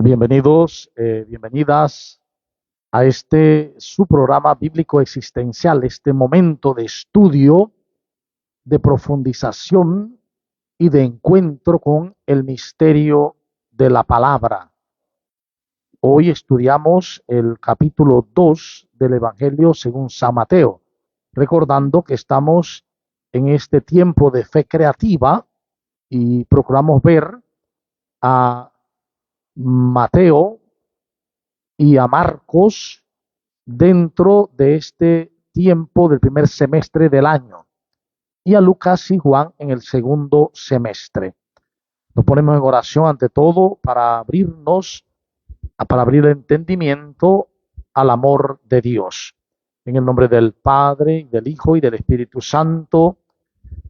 Bienvenidos, bienvenidas a su programa bíblico existencial, este momento de estudio, de profundización y de encuentro con el misterio de la palabra. Hoy estudiamos el capítulo 2 del Evangelio según San Mateo, recordando que estamos en este tiempo de fe creativa y procuramos ver a Mateo y a Marcos dentro de este tiempo del primer semestre del año, y a Lucas y Juan en el segundo semestre. Nos ponemos en oración ante todo para abrir el entendimiento al amor de Dios. En el nombre del Padre, del Hijo y del Espíritu Santo,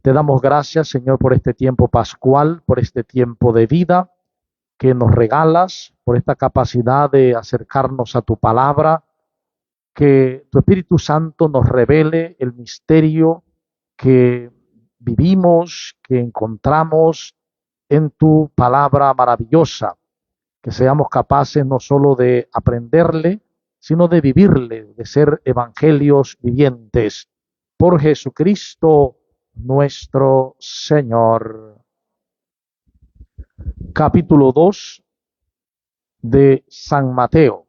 te damos gracias, Señor, por este tiempo pascual, por este tiempo de vida que nos regalas, por esta capacidad de acercarnos a tu palabra, que tu Espíritu Santo nos revele el misterio que vivimos, que encontramos en tu palabra maravillosa, que seamos capaces no solo de aprenderle, sino de vivirle, de ser evangelios vivientes. Por Jesucristo nuestro Señor. Capítulo 2 de San Mateo.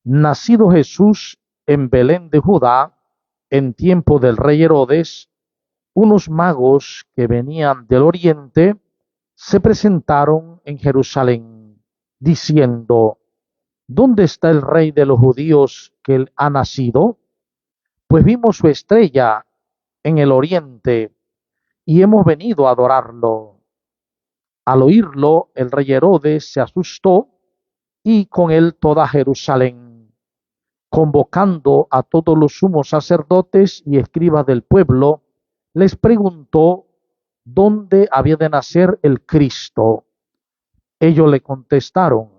Nacido Jesús en Belén de Judá, en tiempo del rey Herodes, unos magos que venían del oriente se presentaron en Jerusalén, diciendo: ¿Dónde está el rey de los judíos que él ha nacido? Pues vimos su estrella en el oriente y hemos venido a adorarlo. Al oírlo, el rey Herodes se asustó y con él toda Jerusalén. Convocando a todos los sumos sacerdotes y escribas del pueblo, les preguntó dónde había de nacer el Cristo. Ellos le contestaron: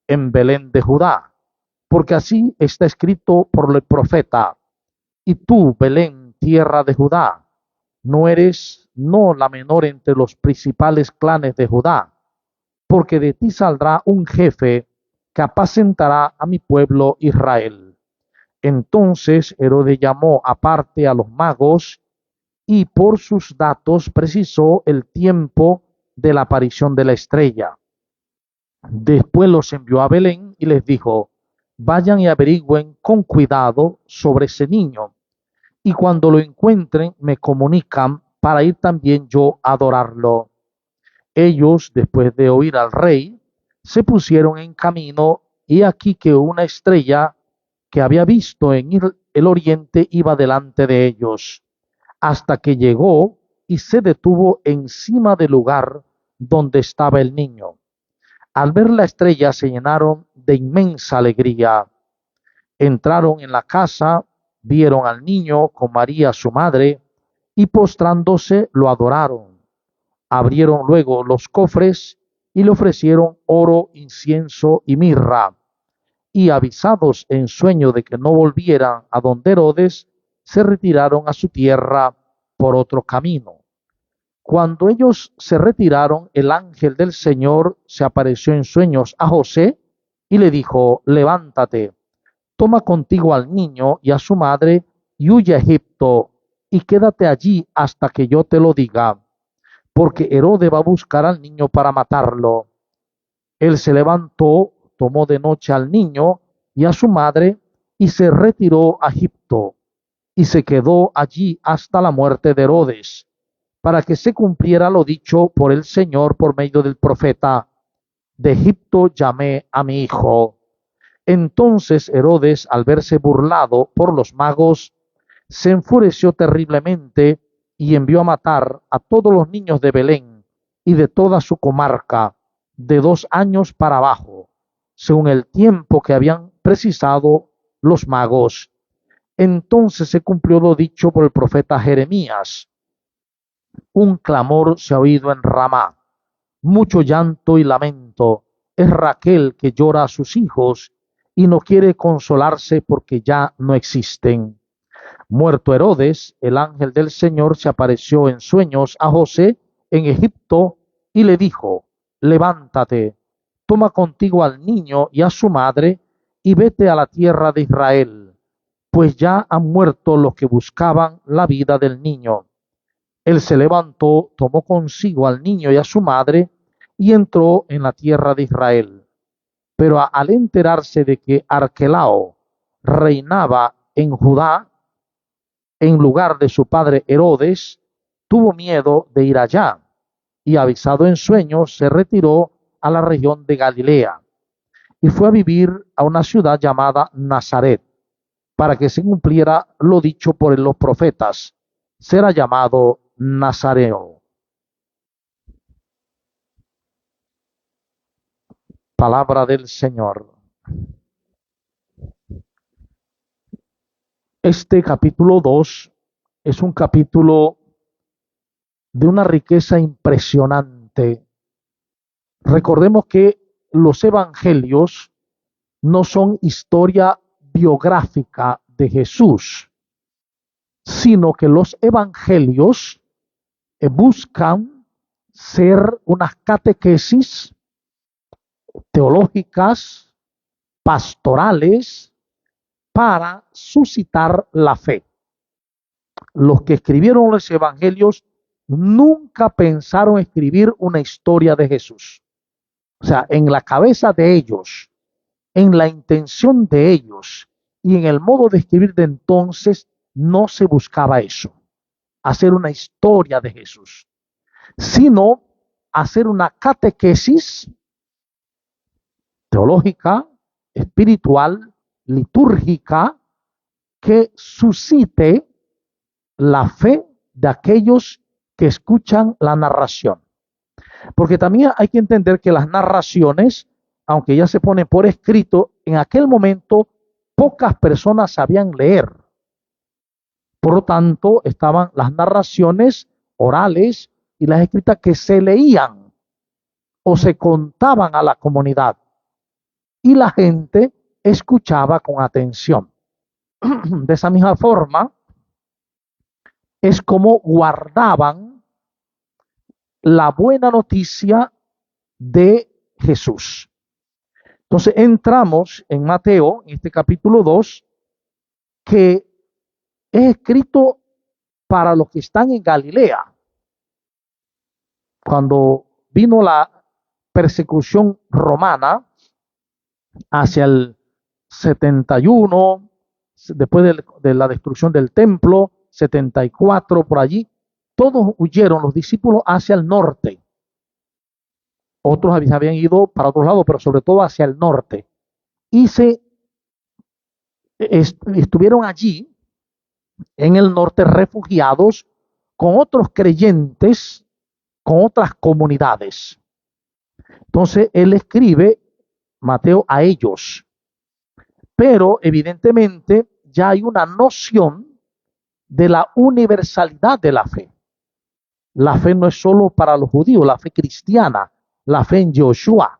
en Belén de Judá, porque así está escrito por el profeta: y tú, Belén, tierra de Judá, no eres la menor entre los principales clanes de Judá, porque de ti saldrá un jefe que apacentará a mi pueblo Israel. Entonces Herodes llamó aparte a los magos y por sus datos precisó el tiempo de la aparición de la estrella. Después los envió a Belén y les dijo: vayan y averigüen con cuidado sobre ese niño, y cuando lo encuentren me comunican para ir también yo a adorarlo. Ellos, después de oír al rey, se pusieron en camino, y aquí que una estrella que había visto en el oriente iba delante de ellos, hasta que llegó y se detuvo encima del lugar donde estaba el niño. Al ver la estrella se llenaron de inmensa alegría. Entraron en la casa, vieron al niño con María su madre, y postrándose lo adoraron. Abrieron luego los cofres y le ofrecieron oro, incienso y mirra. Y avisados en sueño de que no volvieran a donde Herodes, se retiraron a su tierra por otro camino. Cuando ellos se retiraron, el ángel del Señor se apareció en sueños a José y le dijo: levántate, toma contigo al niño y a su madre y huye a Egipto y quédate allí hasta que yo te lo diga, porque Herodes va a buscar al niño para matarlo. Él se levantó, tomó de noche al niño y a su madre y se retiró a Egipto y se quedó allí hasta la muerte de Herodes, para que se cumpliera lo dicho por el Señor por medio del profeta: de Egipto llamé a mi hijo. Entonces Herodes, al verse burlado por los magos, se enfureció terriblemente y envió a matar a todos los niños de Belén y de toda su comarca, de 2 años para abajo, según el tiempo que habían precisado los magos. Entonces se cumplió lo dicho por el profeta Jeremías: un clamor se ha oído en Ramá, mucho llanto y lamento. Es Raquel que llora a sus hijos y no quiere consolarse porque ya no existen. Muerto Herodes, el ángel del Señor se apareció en sueños a José en Egipto y le dijo: levántate, toma contigo al niño y a su madre y vete a la tierra de Israel, pues ya han muerto los que buscaban la vida del niño. Él se levantó, tomó consigo al niño y a su madre y entró en la tierra de Israel. Pero al enterarse de que Arquelao reinaba en Judá en lugar de su padre Herodes, tuvo miedo de ir allá y avisado en sueños se retiró a la región de Galilea y fue a vivir a una ciudad llamada Nazaret, para que se cumpliera lo dicho por los profetas, será llamado Nazareo. Palabra del Señor. Este capítulo 2 es un capítulo de una riqueza impresionante. Recordemos que los evangelios no son historia biográfica de Jesús, sino que los evangelios buscan ser unas catequesis teológicas, pastorales, para suscitar la fe. Los que escribieron los evangelios nunca pensaron escribir una historia de Jesús. O sea, en la cabeza de ellos, en la intención de ellos y en el modo de escribir de entonces, no se buscaba eso, hacer una historia de Jesús, sino hacer una catequesis teológica, espiritual, litúrgica, que suscite la fe de aquellos que escuchan la narración. Porque también hay que entender que las narraciones, aunque ya se ponen por escrito, en aquel momento pocas personas sabían leer. Por lo tanto, estaban las narraciones orales y las escritas que se leían o se contaban a la comunidad. Y la gente escuchaba con atención. De esa misma forma, es como guardaban la buena noticia de Jesús. Entonces entramos en Mateo, en este capítulo 2, que es escrito para los que están en Galilea. Cuando vino la persecución romana hacia el 71, después de la destrucción del templo, 74 por allí, todos huyeron los discípulos hacia el norte. Otros habían ido para otro lado, pero sobre todo hacia el norte. Y estuvieron allí, en el norte, refugiados con otros creyentes, con otras comunidades. Entonces, él escribe, Mateo, a ellos. Pero, evidentemente, ya hay una noción de la universalidad de la fe. La fe no es solo para los judíos, la fe cristiana, la fe en Yoshua,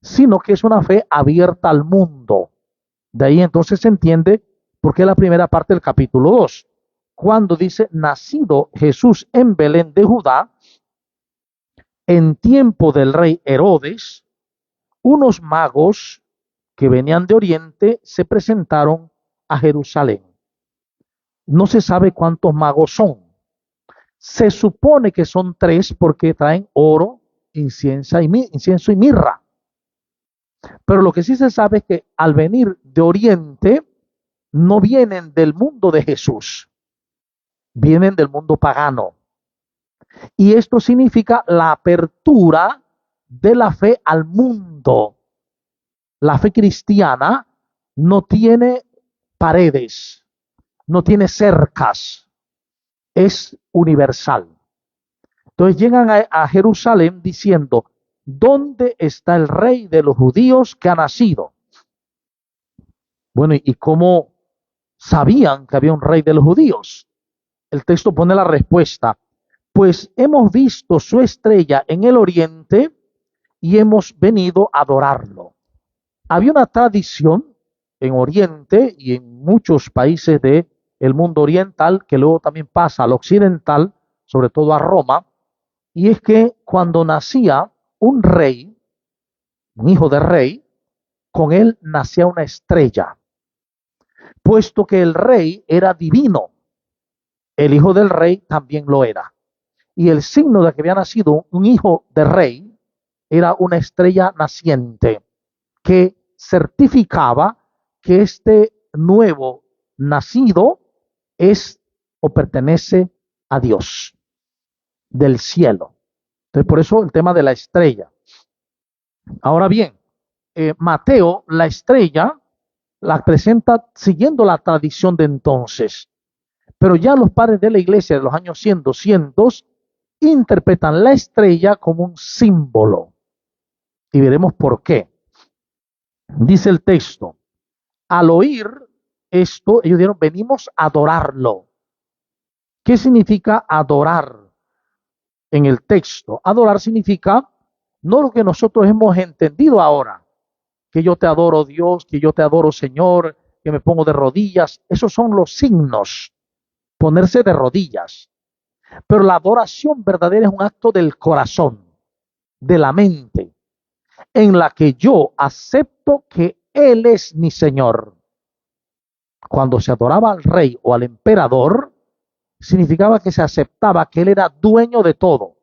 sino que es una fe abierta al mundo. De ahí entonces se entiende por qué la primera parte del capítulo 2, cuando dice, nacido Jesús en Belén de Judá, en tiempo del rey Herodes, unos magos que venían de Oriente se presentaron a Jerusalén. No se sabe cuántos magos son. Se supone que son 3 porque traen oro, incienso y mirra. Pero lo que sí se sabe es que al venir de Oriente no vienen del mundo de Jesús, vienen del mundo pagano. Y esto significa la apertura de la fe al mundo. La fe cristiana no tiene paredes, no tiene cercas, es universal. Entonces llegan a Jerusalén diciendo, ¿dónde está el rey de los judíos que ha nacido? Bueno, ¿y cómo sabían que había un rey de los judíos? El texto pone la respuesta, pues hemos visto su estrella en el oriente y hemos venido a adorarlo. Había una tradición en Oriente y en muchos países del mundo oriental, que luego también pasa al occidental, sobre todo a Roma, y es que cuando nacía un rey, un hijo de rey, con él nacía una estrella, puesto que el rey era divino, el hijo del rey también lo era. Y el signo de que había nacido un hijo de rey era una estrella naciente que certificaba que este nuevo nacido es o pertenece a Dios del cielo. Entonces, por eso el tema de la estrella. Ahora bien, Mateo, la estrella, la presenta siguiendo la tradición de entonces. Pero ya los padres de la iglesia de los años 100, 200, interpretan la estrella como un símbolo. Y veremos por qué. Dice el texto, al oír esto, ellos dijeron, venimos a adorarlo. ¿Qué significa adorar en el texto? Adorar significa no lo que nosotros hemos entendido ahora, que yo te adoro Dios, que yo te adoro Señor, que me pongo de rodillas. Esos son los signos, ponerse de rodillas. Pero la adoración verdadera es un acto del corazón, de la mente, en la que yo acepto que Él es mi Señor. Cuando se adoraba al rey o al emperador, significaba que se aceptaba que Él era dueño de todo.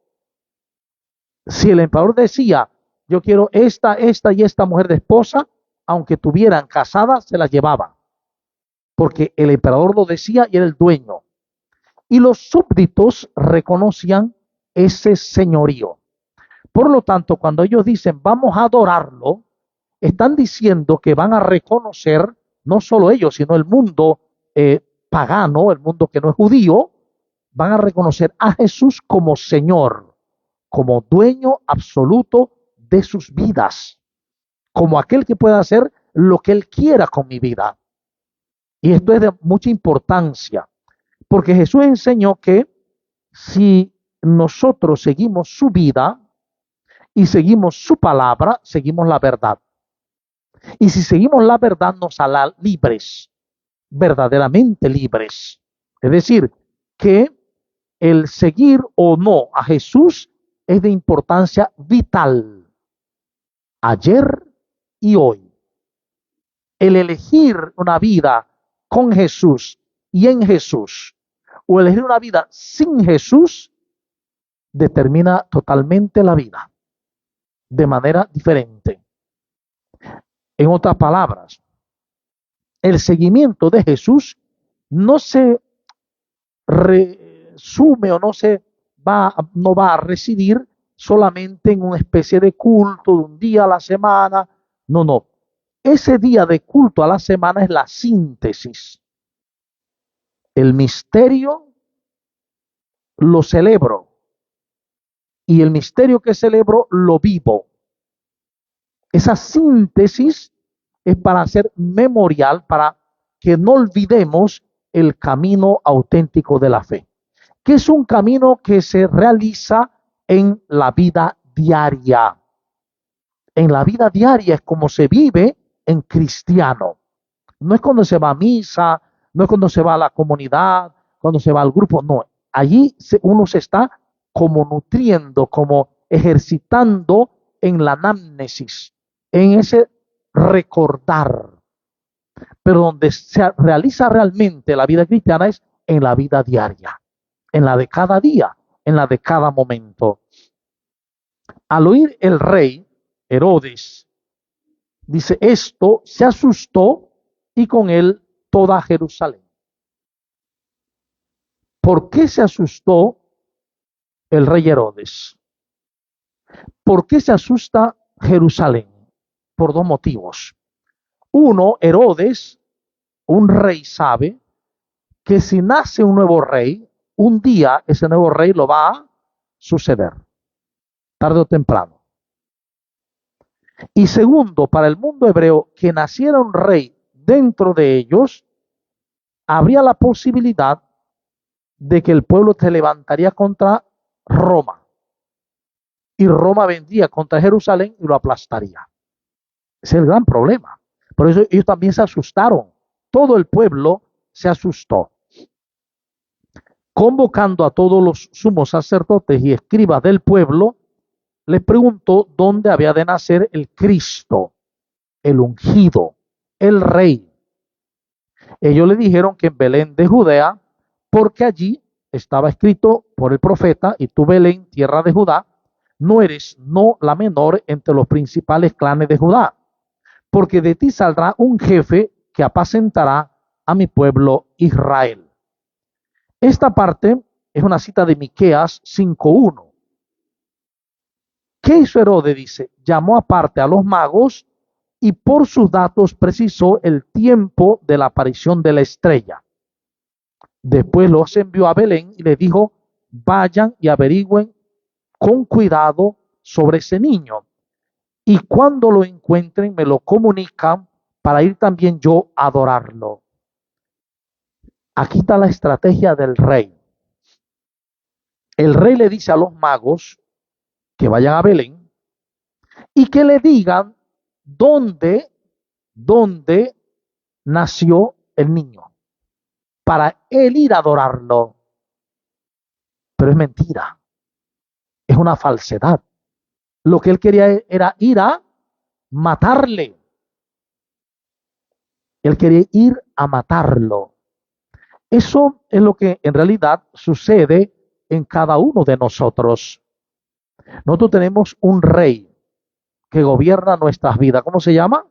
Si el emperador decía, yo quiero esta y esta mujer de esposa, aunque tuvieran casadas, se las llevaba. Porque el emperador lo decía y era el dueño. Y los súbditos reconocían ese señorío. Por lo tanto, cuando ellos dicen vamos a adorarlo, están diciendo que van a reconocer, no solo ellos, sino el mundo pagano, el mundo que no es judío, van a reconocer a Jesús como Señor, como dueño absoluto de sus vidas, como aquel que pueda hacer lo que Él quiera con mi vida. Y esto es de mucha importancia, porque Jesús enseñó que si nosotros seguimos su vida y seguimos su palabra, seguimos la verdad. Y si seguimos la verdad, nos hará libres, verdaderamente libres. Es decir, que el seguir o no a Jesús es de importancia vital, ayer y hoy. El elegir una vida con Jesús y en Jesús, o elegir una vida sin Jesús, determina totalmente la vida, de manera diferente. En otras palabras, el seguimiento de Jesús no se resume o no va a residir solamente en una especie de culto de un día a la semana. No, no. Ese día de culto a la semana es la síntesis. El misterio lo celebro y el misterio que celebro lo vivo. Esa síntesis es para hacer memorial, para que no olvidemos el camino auténtico de la fe, que es un camino que se realiza en la vida diaria. En la vida diaria es como se vive en cristiano. No es cuando se va a misa, no es cuando se va a la comunidad, cuando se va al grupo, no. Allí uno se está como nutriendo, como ejercitando en la anamnesis, en ese recordar. Pero donde se realiza realmente la vida cristiana es en la vida diaria, en la de cada día, en la de cada momento. Al oír el rey Herodes, dice, esto se asustó y con él toda Jerusalén. ¿Por qué se asustó el rey Herodes? ¿Por qué se asusta Jerusalén? Por dos motivos. Uno, Herodes, un rey, sabe que si nace un nuevo rey, un día ese nuevo rey lo va a suceder, tarde o temprano. Y segundo, para el mundo hebreo, que naciera un rey dentro de ellos, habría la posibilidad de que el pueblo se levantaría contra Roma. Y Roma vendría contra Jerusalén y lo aplastaría. Ese es el gran problema. Por eso ellos también se asustaron. Todo el pueblo se asustó. Convocando a todos los sumos sacerdotes y escribas del pueblo, les preguntó dónde había de nacer el Cristo, el ungido, el rey. Ellos le dijeron que en Belén de Judea, porque allí estaba escrito por el profeta, y tú, Belén, tierra de Judá, no eres no la menor entre los principales clanes de Judá, porque de ti saldrá un jefe que apacentará a mi pueblo Israel. Esta parte es una cita de Miqueas 5:1. ¿Qué hizo Herodes? Dice, llamó aparte a los magos y por sus datos precisó el tiempo de la aparición de la estrella. Después los envió a Belén y les dijo, vayan y averigüen con cuidado sobre ese niño. Y cuando lo encuentren, me lo comunican para ir también yo a adorarlo. Aquí está la estrategia del rey. El rey le dice a los magos que vayan a Belén y que le digan dónde nació el niño, para él ir a adorarlo. Pero es mentira, es una falsedad. Lo que él quería era ir a matarle. Él quería ir a matarlo. Eso es lo que en realidad sucede en cada uno de nosotros. Nosotros tenemos un rey que gobierna nuestras vidas. ¿Cómo se llama?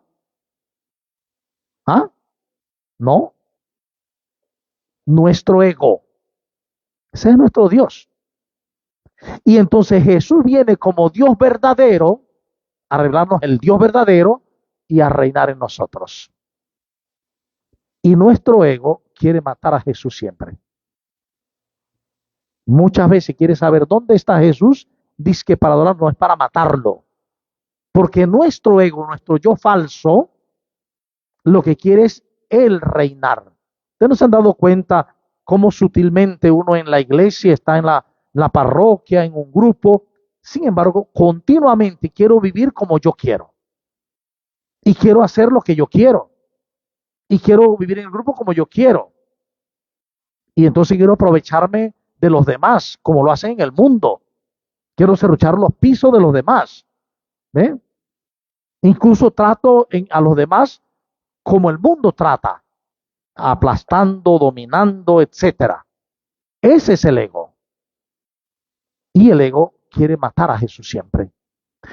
¿Ah? No, nuestro ego. Ese es nuestro Dios. Y entonces Jesús viene como Dios verdadero a revelarnos el Dios verdadero y a reinar en nosotros. Y nuestro ego quiere matar a Jesús siempre. Muchas veces quiere saber dónde está Jesús, dice que para adorar no es para matarlo. Porque nuestro ego, nuestro yo falso, lo que quiere es él reinar. ¿Ustedes no se han dado cuenta cómo sutilmente uno en la iglesia está en la parroquia, en un grupo? Sin embargo, continuamente quiero vivir como yo quiero. Y quiero hacer lo que yo quiero. Y quiero vivir en el grupo como yo quiero. Y entonces quiero aprovecharme de los demás, como lo hacen en el mundo. Quiero serruchar los pisos de los demás. ¿Ve? Incluso trato a los demás como el mundo trata, aplastando, dominando, etcétera. Ese es el ego. Y el ego quiere matar a Jesús siempre.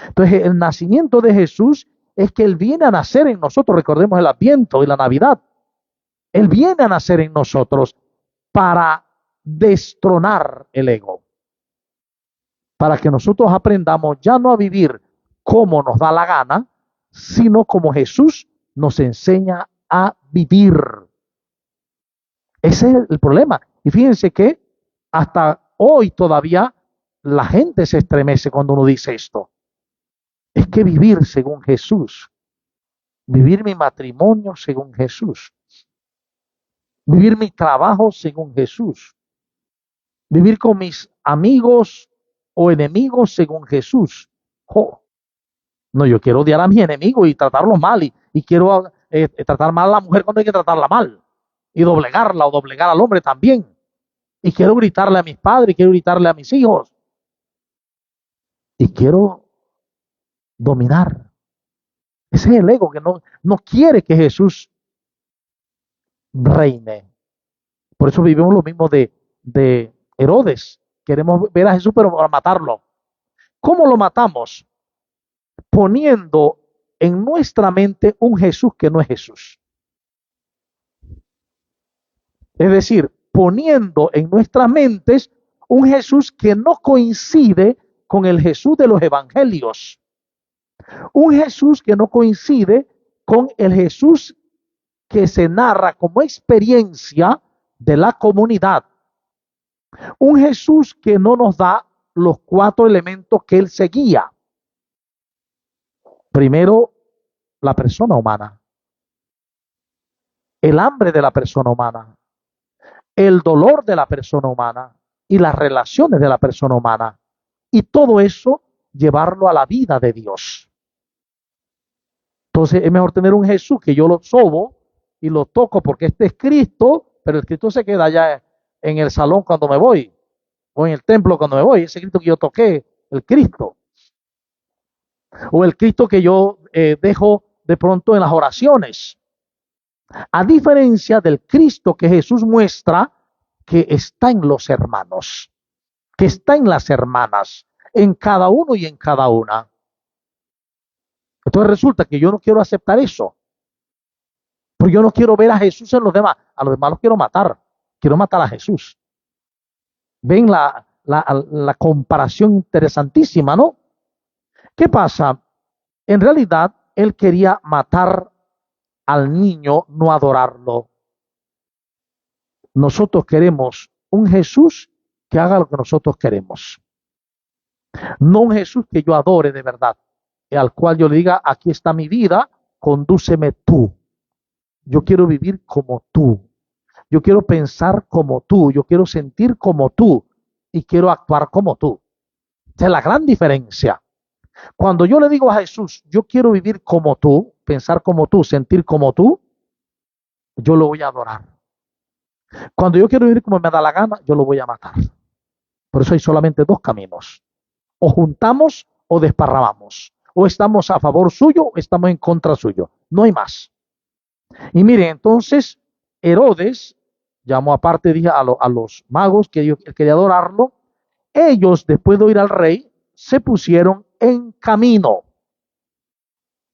Entonces, el nacimiento de Jesús es que Él viene a nacer en nosotros. Recordemos el Adviento y la Navidad. Él viene a nacer en nosotros para destronar el ego. Para que nosotros aprendamos ya no a vivir como nos da la gana, sino como Jesús nos enseña a vivir. Ese es el problema. Y fíjense que hasta hoy todavía la gente se estremece cuando uno dice esto. Es que vivir según Jesús, vivir mi matrimonio según Jesús, vivir mi trabajo según Jesús, vivir con mis amigos o enemigos según Jesús. Oh, no, yo quiero odiar a mis enemigos y tratarlos mal y quiero tratar mal a la mujer cuando hay que tratarla mal y doblegarla o doblegar al hombre también. Y quiero gritarle a mis padres, quiero gritarle a mis hijos. Y quiero dominar. Ese es el ego que no quiere que Jesús reine. Por eso vivimos lo mismo de Herodes. Queremos ver a Jesús pero para matarlo. ¿Cómo lo matamos? Poniendo en nuestra mente un Jesús que no es Jesús. Es decir, poniendo en nuestras mentes un Jesús que no coincide con el Jesús de los evangelios. Un Jesús que no coincide con el Jesús que se narra como experiencia de la comunidad. Un Jesús que no nos da los 4 elementos que él seguía. Primero, la persona humana. El hambre de la persona humana. El dolor de la persona humana y las relaciones de la persona humana. Y todo eso llevarlo a la vida de Dios. Entonces es mejor tener un Jesús que yo lo sobo y lo toco porque este es Cristo, pero el Cristo se queda allá en el salón cuando me voy, o en el templo cuando me voy, ese Cristo que yo toqué, el Cristo. o el Cristo que yo dejo de pronto en las oraciones. A diferencia del Cristo que Jesús muestra que está en los hermanos, que está en las hermanas, en cada uno y en cada una. Entonces resulta que yo no quiero aceptar eso, porque yo no quiero ver a Jesús en los demás. A los demás los quiero matar a Jesús. Ven la comparación interesantísima, ¿no? ¿Qué pasa? En realidad, él quería matar al niño, no adorarlo. Nosotros queremos un Jesús que haga lo que nosotros queremos. No un Jesús que yo adore de verdad, al cual yo le diga, aquí está mi vida, condúceme tú. Yo quiero vivir como tú. Yo quiero pensar como tú. Yo quiero sentir como tú. Y quiero actuar como tú. Esa es la gran diferencia. Cuando yo le digo a Jesús, yo quiero vivir como tú, pensar como tú, sentir como tú, yo lo voy a adorar. Cuando yo quiero vivir como me da la gana, yo lo voy a matar. Por eso hay solamente dos caminos. O juntamos o desparramamos. O estamos a favor suyo o estamos en contra suyo. No hay más. Y miren, entonces Herodes llamó aparte, dije, a los magos que ellos quería adorarlo. Ellos, después de oír al rey, se pusieron en camino.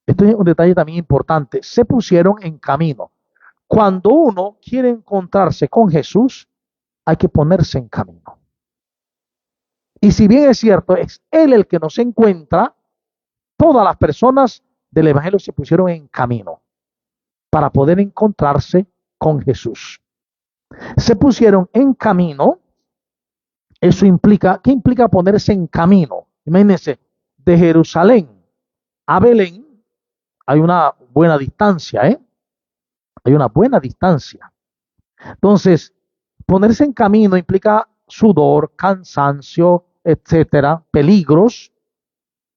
Esto es un detalle también importante. Se pusieron en camino. Cuando uno quiere encontrarse con Jesús, hay que ponerse en camino. Y si bien es cierto, es Él el que nos encuentra, todas las personas del Evangelio se pusieron en camino para poder encontrarse con Jesús. Se pusieron en camino. Eso implica, ¿qué implica ponerse en camino? Imagínense, de Jerusalén a Belén hay una buena distancia, ¿eh? Hay una buena distancia. Entonces, ponerse en camino implica sudor, cansancio, etcétera, peligros.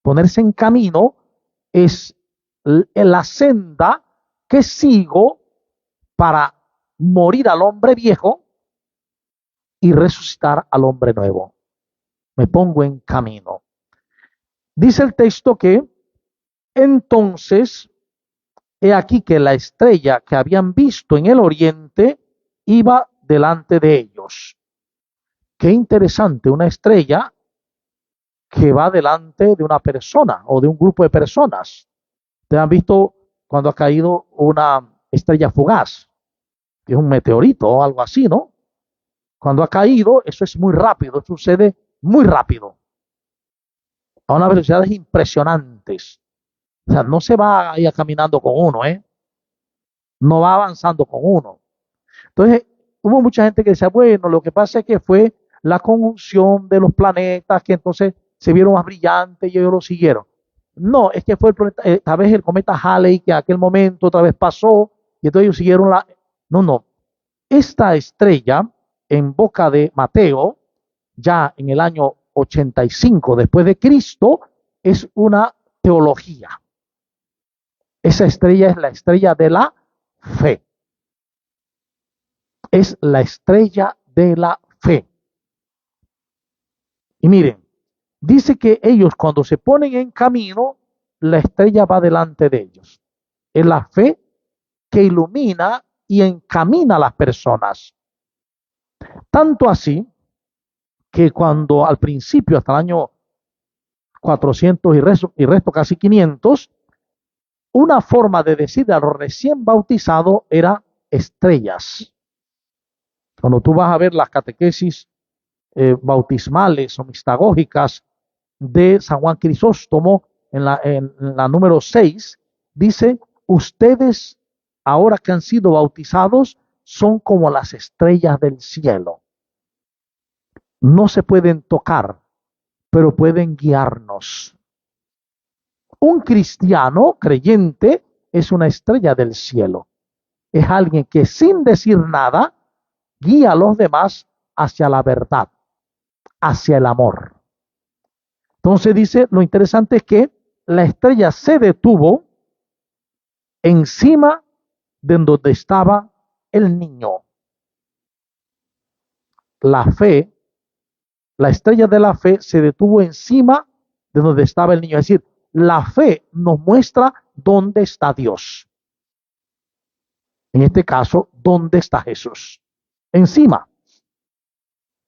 Ponerse en camino es la senda que sigo para morir al hombre viejo y resucitar al hombre nuevo. Me pongo en camino. Dice el texto que entonces, he aquí que la estrella que habían visto en el oriente iba delante de ellos. Qué interesante, una estrella que va delante de una persona o de un grupo de personas. ¿Te han visto cuando ha caído una estrella fugaz? Que es un meteorito o algo así, ¿no? Cuando ha caído, eso es muy rápido, sucede muy rápido, a unas velocidades impresionantes. O sea, no se va ahí caminando con uno, ¿eh? No va avanzando con uno. Entonces, hubo mucha gente que decía, bueno, lo que pasa es que fue la conjunción de los planetas que entonces se vieron más brillantes y ellos lo siguieron. No, es que fue el planeta, tal vez el cometa Halley que en aquel momento otra vez pasó y entonces ellos siguieron la... No, no. Esta estrella en boca de Mateo, ya en el año 85 después de Cristo, es una teología. Esa estrella es la estrella de la fe. Es la estrella de la fe. Y miren, dice que ellos cuando se ponen en camino, la estrella va delante de ellos. Es la fe que ilumina y encamina a las personas. Tanto así que cuando al principio, hasta el año 400 y resto casi 500, una forma de decir a los recién bautizados era estrellas. Cuando tú vas a ver las catequesis bautismales o mistagógicas de San Juan Crisóstomo, en la número 6, dice, ustedes ahora que han sido bautizados son como las estrellas del cielo. No se pueden tocar, pero pueden guiarnos. Un cristiano creyente es una estrella del cielo. Es alguien que sin decir nada guía a los demás hacia la verdad, hacia el amor. Entonces dice, lo interesante es que la estrella se detuvo encima de donde estaba el niño. La fe, la estrella de la fe se detuvo encima de donde estaba el niño. Es decir, la fe nos muestra dónde está Dios. En este caso, ¿dónde está Jesús? Encima.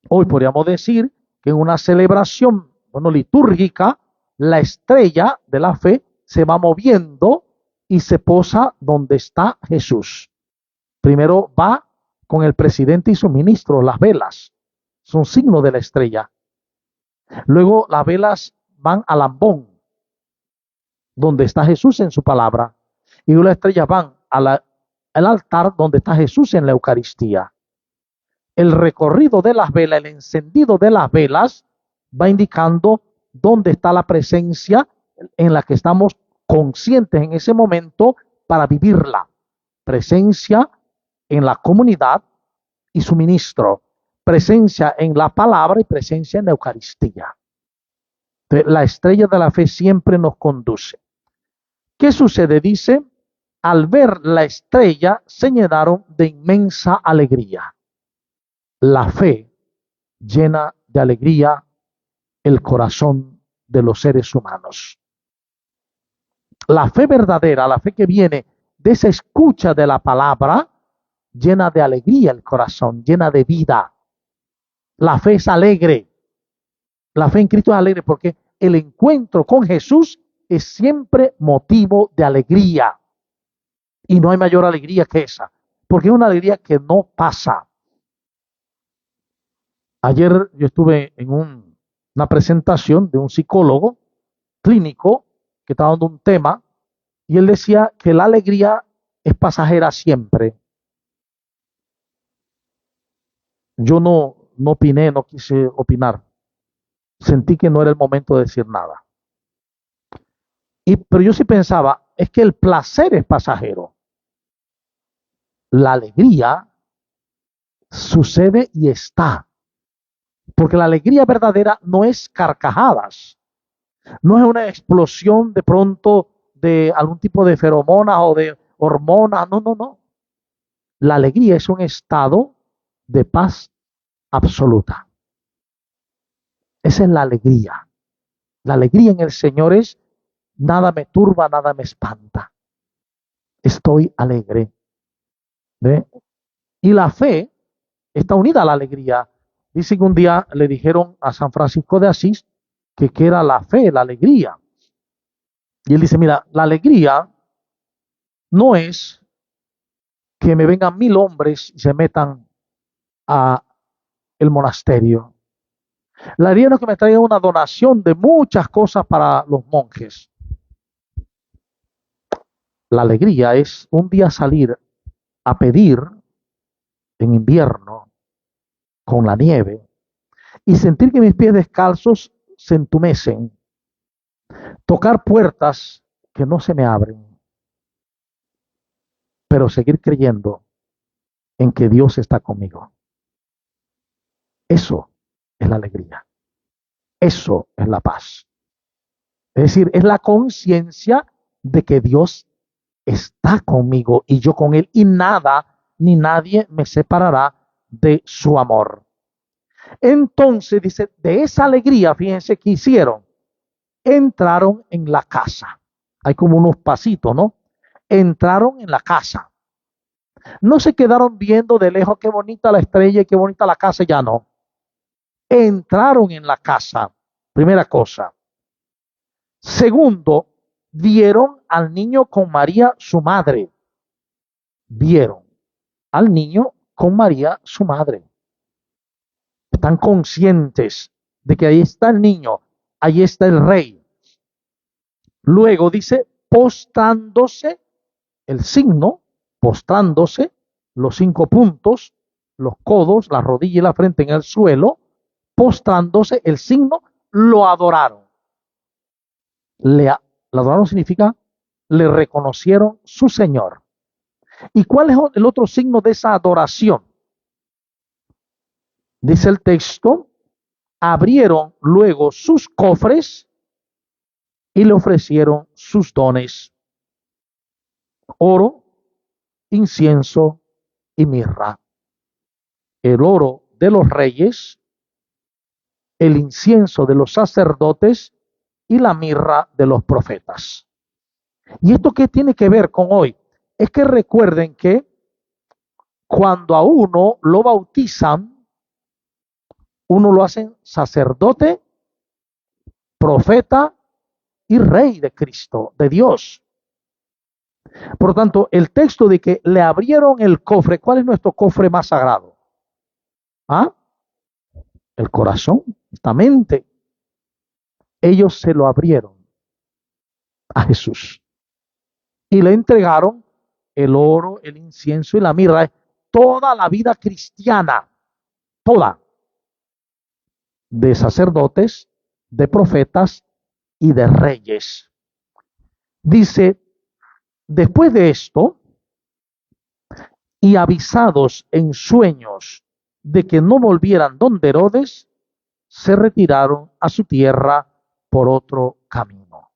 Hoy podríamos decir que en una celebración, litúrgica, la estrella de la fe se va moviendo y se posa donde está Jesús. Primero va con el presidente y su ministro, las velas, son signo de la estrella. Luego las velas van al ambón, donde está Jesús en su palabra. Y las estrellas van al altar donde está Jesús en la Eucaristía. El recorrido de las velas, el encendido de las velas, va indicando dónde está la presencia en la que estamos conscientes en ese momento para vivirla. Presencia en la comunidad y suministro. Presencia en la palabra y presencia en la Eucaristía. Entonces, la estrella de la fe siempre nos conduce. ¿Qué sucede? Dice, al ver la estrella se llenaron de inmensa alegría. La fe llena de alegría el corazón de los seres humanos. La fe verdadera, la fe que viene de esa escucha de la palabra, llena de alegría el corazón, llena de vida. La fe es alegre. La fe en Cristo es alegre porque el encuentro con Jesús es siempre motivo de alegría. Y no hay mayor alegría que esa, porque es una alegría que no pasa. Ayer yo estuve en una presentación de un psicólogo clínico que estaba dando un tema y él decía que la alegría es pasajera siempre. Yo no opiné, no quise opinar. Sentí que no era el momento de decir nada. Pero yo sí pensaba, es que el placer es pasajero. La alegría sucede y está. Porque la alegría verdadera no es carcajadas. No es una explosión de pronto de algún tipo de feromonas o de hormonas. No. La alegría es un estado de paz absoluta. Esa es la alegría. La alegría en el Señor es nada me turba, nada me espanta. Estoy alegre. ¿Ve? Y la fe está unida a la alegría. Dicen que un día le dijeron a San Francisco de Asís que era la fe, la alegría. Y él dice, mira, la alegría no es que me vengan 1000 hombres y se metan a el monasterio. La alegría no es que me traigan una donación de muchas cosas para los monjes. La alegría es un día salir a pedir en invierno con la nieve y sentir que mis pies descalzos se entumecen, tocar puertas que no se me abren, pero seguir creyendo en que Dios está conmigo. Eso es la alegría. Eso es la paz. Es decir, es la conciencia de que Dios está conmigo y yo con Él y nada ni nadie me separará de su amor. Entonces dice, de esa alegría, fíjense qué hicieron. Entraron en la casa. Hay como unos pasitos, ¿no? Entraron en la casa. No se quedaron viendo de lejos qué bonita la estrella y qué bonita la casa, ya no. Entraron en la casa. Primera cosa. Segundo, vieron al niño con María, su madre. Vieron al niño con María, su madre. Están conscientes de que ahí está el niño, ahí está el rey. Luego dice, postrándose, el signo, postrándose, los 5 puntos, los codos, la rodilla y la frente en el suelo, postrándose, el signo, lo adoraron. Lo adoraron significa, le reconocieron su Señor. ¿Y cuál es el otro signo de esa adoración? Dice el texto, abrieron luego sus cofres y le ofrecieron sus dones, oro, incienso y mirra. El oro de los reyes, el incienso de los sacerdotes y la mirra de los profetas. ¿Y esto qué tiene que ver con hoy? Es que recuerden que cuando a uno lo bautizan, uno lo hacen sacerdote, profeta y rey de Cristo, de Dios. Por lo tanto, el texto de que le abrieron el cofre, ¿cuál es nuestro cofre más sagrado? ¿Ah? El corazón, esta mente. Ellos se lo abrieron a Jesús y le entregaron el oro, el incienso y la mirra, toda la vida cristiana, toda, de sacerdotes, de profetas y de reyes. Dice, después de esto, y avisados en sueños de que no volvieran donde Herodes, se retiraron a su tierra por otro camino.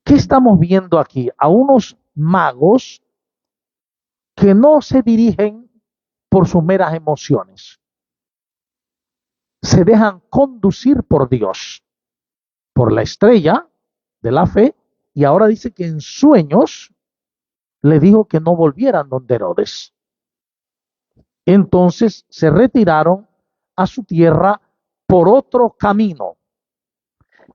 ¿Qué estamos viendo aquí? A unos magos que no se dirigen por sus meras emociones. Se dejan conducir por Dios, por la estrella de la fe, y ahora dice que en sueños le dijo que no volvieran donde Herodes. Entonces se retiraron a su tierra por otro camino.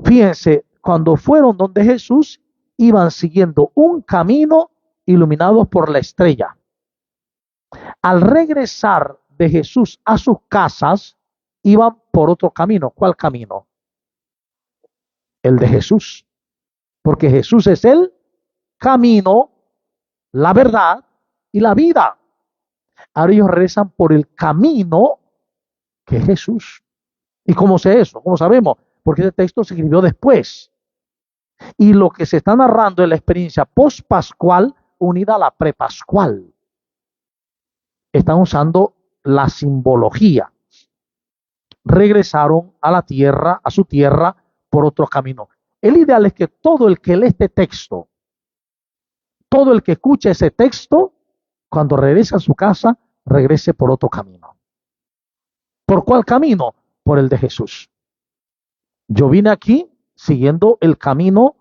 Fíjense, cuando fueron donde Jesús, iban siguiendo un camino iluminados por la estrella. Al regresar de Jesús a sus casas, iban por otro camino. ¿Cuál camino? El de Jesús. Porque Jesús es el camino, la verdad y la vida. Ahora ellos regresan por el camino que es Jesús. ¿Y cómo sé eso? ¿Cómo sabemos? Porque ese texto se escribió después. Y lo que se está narrando es la experiencia post-pascual unida a la prepascual. Están usando la simbología. Regresaron a la tierra, a su tierra, por otro camino. El ideal es que todo el que lee este texto, todo el que escuche ese texto, cuando regrese a su casa, regrese por otro camino. ¿Por cuál camino? Por el de Jesús. Yo vine aquí siguiendo el camino,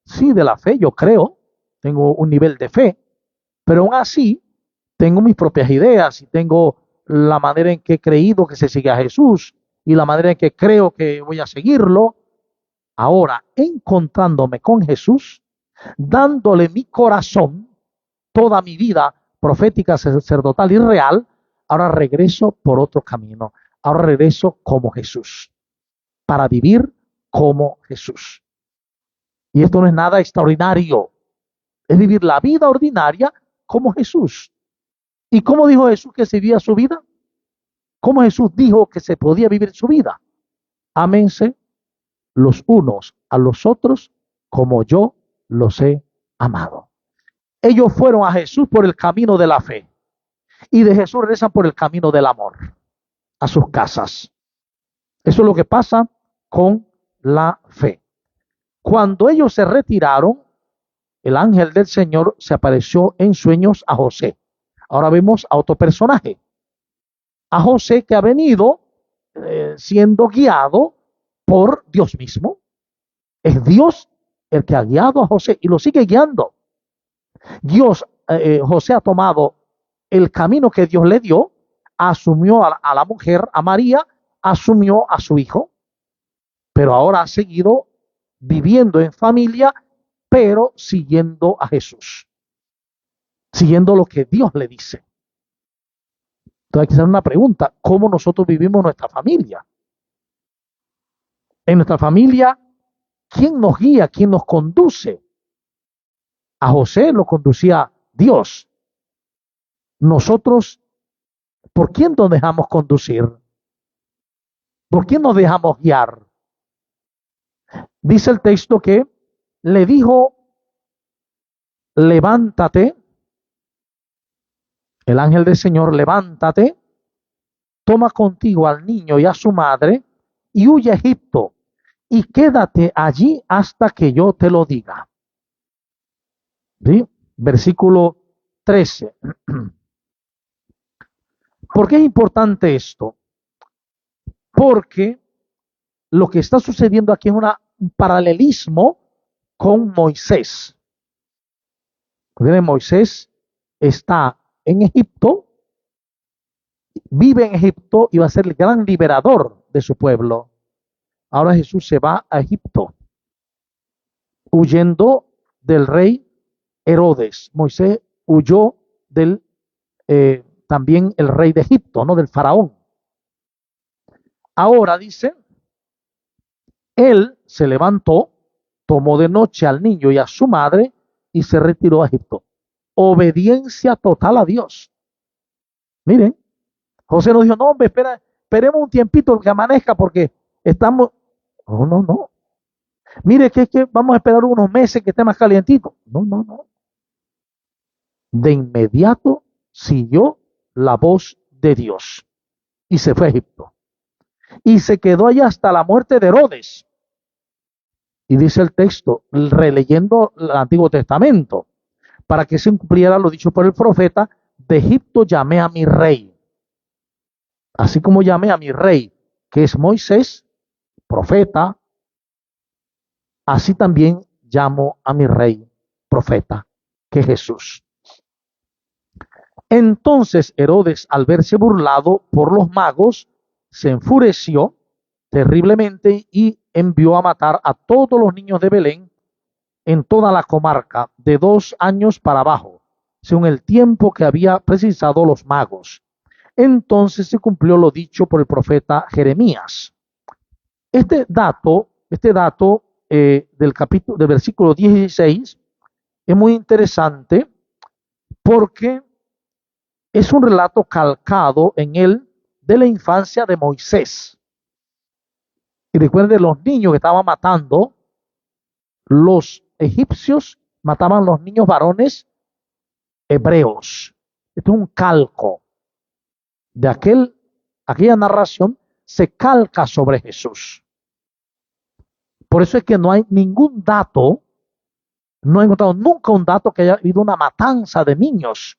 sí, de la fe, yo creo, tengo un nivel de fe, pero aún así tengo mis propias ideas y tengo la manera en que he creído que se sigue a Jesús y la manera en que creo que voy a seguirlo. Ahora, encontrándome con Jesús, dándole mi corazón, toda mi vida profética, sacerdotal y real, ahora regreso por otro camino. Ahora regreso como Jesús, para vivir como Jesús. Y esto no es nada extraordinario, es vivir la vida ordinaria como Jesús. ¿Y cómo dijo Jesús que se vivía su vida? ¿Cómo Jesús dijo que se podía vivir su vida? Ámense los unos a los otros como yo los he amado. Ellos fueron a Jesús por el camino de la fe y de Jesús regresan por el camino del amor a sus casas. Eso es lo que pasa con la fe. Cuando ellos se retiraron, el ángel del Señor se apareció en sueños a José. Ahora vemos a otro personaje, a José, que ha venido siendo guiado por Dios mismo. Es Dios el que ha guiado a José y lo sigue guiando. José ha tomado el camino que Dios le dio, asumió a la mujer, a María, asumió a su hijo, pero ahora ha seguido viviendo en familia, pero siguiendo a Jesús, siguiendo lo que Dios le dice. Entonces hay que hacer una pregunta: ¿cómo nosotros vivimos nuestra familia? En nuestra familia, ¿quién nos guía? ¿Quién nos conduce? A José lo conducía Dios. Nosotros, ¿por quién nos dejamos conducir? ¿Por quién nos dejamos guiar? Dice el texto que le dijo: levántate, el ángel del Señor, levántate, toma contigo al niño y a su madre y huye a Egipto y quédate allí hasta que yo te lo diga. ¿Sí? Versículo 13. ¿Por qué es importante esto? Porque lo que está sucediendo aquí es una un paralelismo con Moisés. Moisés está en Egipto, vive en Egipto y va a ser el gran liberador de su pueblo. Ahora Jesús se va a Egipto, huyendo del rey Herodes. Moisés huyó del también el rey de Egipto, no del faraón. Ahora dice, él se levantó, tomó de noche al niño y a su madre y se retiró a Egipto. Obediencia total a Dios. Miren, José nos dijo, no hombre, esperemos un tiempito que amanezca porque estamos... No. Mire que vamos a esperar unos meses que esté más calientito. No. De inmediato siguió la voz de Dios y se fue a Egipto. Y se quedó allá hasta la muerte de Herodes. Y dice el texto, releyendo el Antiguo Testamento, para que se cumpliera lo dicho por el profeta, de Egipto llamé a mi rey. Así como llamé a mi rey, que es Moisés, profeta, así también llamo a mi rey, profeta, que es Jesús. Entonces Herodes, al verse burlado por los magos, se enfureció terriblemente y envió a matar a todos los niños de Belén en toda la comarca, de 2 años para abajo, según el tiempo que había precisado los magos. Entonces se cumplió lo dicho por el profeta Jeremías. Este dato del versículo 16 es muy interesante porque es un relato calcado en él de la infancia de Moisés. Y recuerden, los niños que estaban matando, los egipcios mataban los niños varones hebreos. Esto es un calco de aquella narración, se calca sobre Jesús. Por eso es que no hay ningún dato, no he encontrado nunca un dato que haya habido una matanza de niños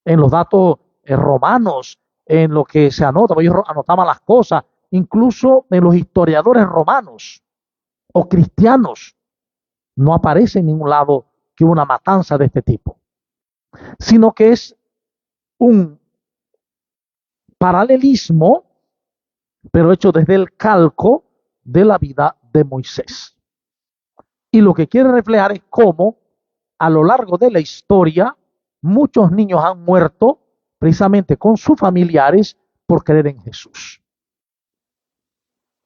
en los datos romanos, en lo que se anota, ellos anotaban las cosas, incluso en los historiadores romanos o cristianos, no aparece en ningún lado que hubo una matanza de este tipo, sino que es un paralelismo, pero hecho desde el calco de la vida de Moisés. Y lo que quiere reflejar es cómo a lo largo de la historia muchos niños han muerto precisamente con sus familiares por creer en Jesús.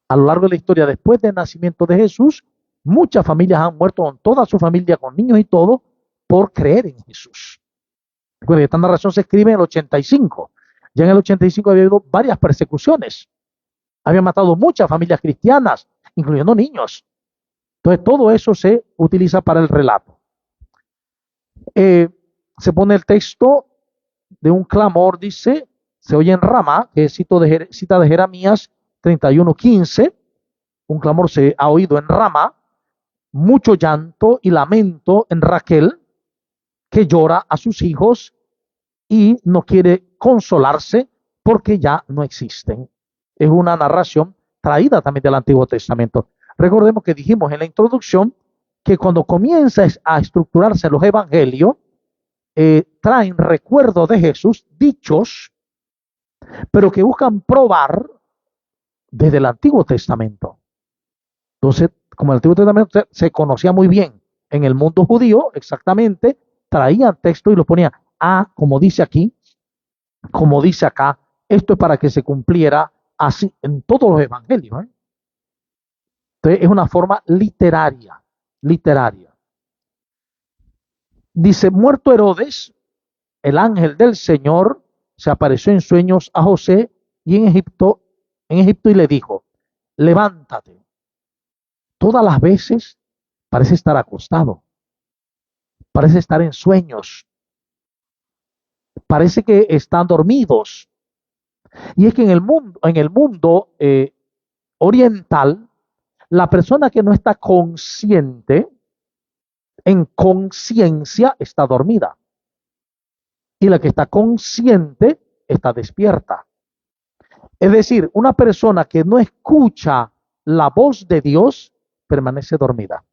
A lo largo de la historia, después del nacimiento de Jesús, muchas familias han muerto con toda su familia, con niños y todo, por creer en Jesús. Recuerden, esta narración se escribe en el 85. Ya en el 85 había habido varias persecuciones. Habían matado muchas familias cristianas, incluyendo niños. Entonces, todo eso se utiliza para el relato. Se pone el texto de un clamor, dice, se oye en Ramá, que es cita de Jeremías 31:15, un clamor se ha oído en Ramá, mucho llanto y lamento en Raquel, que llora a sus hijos y no quiere consolarse porque ya no existen. Es una narración traída también del Antiguo Testamento. Recordemos que dijimos en la introducción que cuando comienza a estructurarse los evangelios, traen recuerdos de Jesús, dichos, pero que buscan probar desde el Antiguo Testamento. Entonces, como el Antiguo Testamento se conocía muy bien en el mundo judío, exactamente, traían texto y lo ponían, como dice aquí, como dice acá, esto es para que se cumpliera así en todos los evangelios. Entonces, es una forma literaria. Dice, muerto Herodes, el ángel del Señor se apareció en sueños a José y en Egipto y le dijo, levántate. Todas las veces parece estar acostado, parece estar en sueños, parece que están dormidos. Y es que en el mundo oriental, la persona que no está consciente, en conciencia, está dormida. Y la que está consciente está despierta. Es decir, una persona que no escucha la voz de Dios permanece dormida